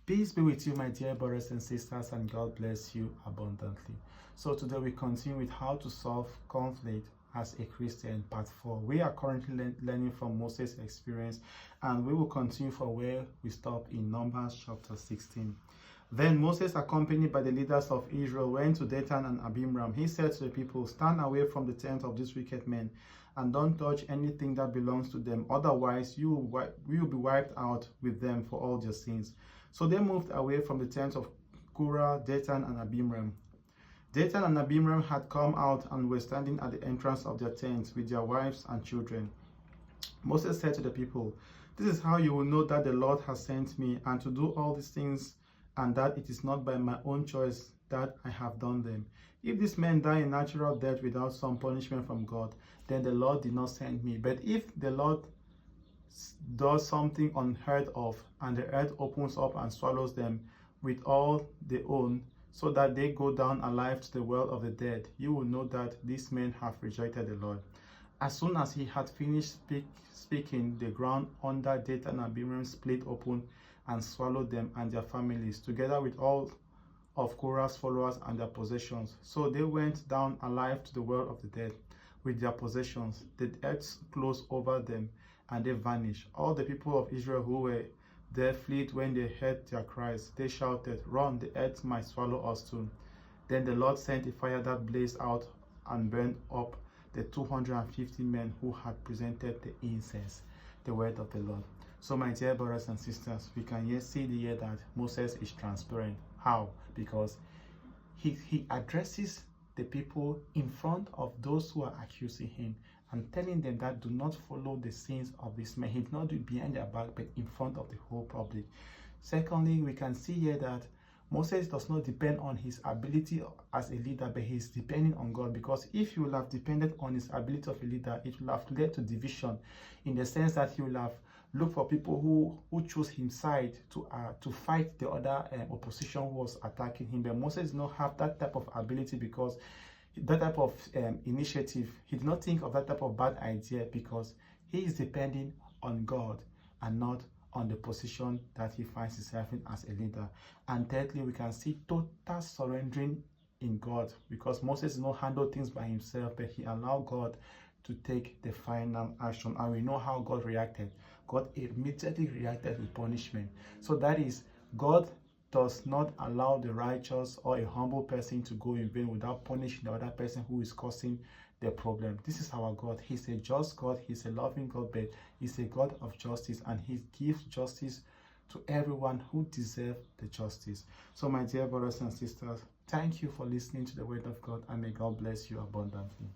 Peace be with you, my dear brothers and sisters, and God bless you abundantly. So today we continue with how to solve conflict as a Christian, part 4. We are currently learning from Moses' experience, and we will continue from where we stopped in Numbers chapter 16. Then Moses, accompanied by the leaders of Israel, went to Dathan and Abiram. He said to the people, "Stand away from the tent of these wicked men, and don't touch anything that belongs to them. Otherwise, you will be wiped out with them for all your sins." So they moved away from the tents of Korah, Dathan, and Abiram. Dathan and Abiram had come out and were standing at the entrance of their tents with their wives and children. Moses said to the people, "This is how you will know that the Lord has sent me, and to do all these things, and that it is not by my own choice that I have done them. If these men die a natural death without some punishment from God, then the Lord did not send me. But if the Lord does something unheard of, and the earth opens up and swallows them with all they own, so that they go down alive to the world of the dead, you will know that these men have rejected the Lord." As soon as he had finished speaking, the ground under Dathan and Abiram split open and swallowed them and their families, together with all of Korah's followers and their possessions. So they went down alive to the world of the dead with their possessions. The earth closed over them, and they vanished. All the people of Israel who were there fled when they heard their cries. They shouted, "Run, the earth might swallow us too." Then the Lord sent a fire that blazed out and burned up the 250 men who had presented the incense. The word of the Lord. So my dear brothers and sisters, we can see here that Moses is transparent. How? Because he addresses the people in front of those who are accusing him and telling them that do not follow the sins of this man. He did not do it behind their back, but in front of the whole public. Secondly, we can see here that Moses does not depend on his ability as a leader, but he is depending on God. Because if he would have depended on his ability of a leader, it would have led to division, in the sense that he would have looked for people who chose his side to fight the other opposition who was attacking him. But Moses does not have that type of ability, because that type of initiative, he did not think of that type of bad idea, because he is depending on God and not on the position that he finds himself in as a leader. And thirdly, we can see total surrendering in God, because Moses did not handle things by himself, but he allowed God to take the final action. And we know how God reacted. God immediately reacted with punishment. So that is, God does not allow the righteous or a humble person to go in vain without punishing the other person who is causing the problem. This is our God. He's a just God. He's a loving God, but he's a God of justice, and he gives justice to everyone who deserves the justice. So my dear brothers and sisters, thank you for listening to the word of God, and may God bless you abundantly.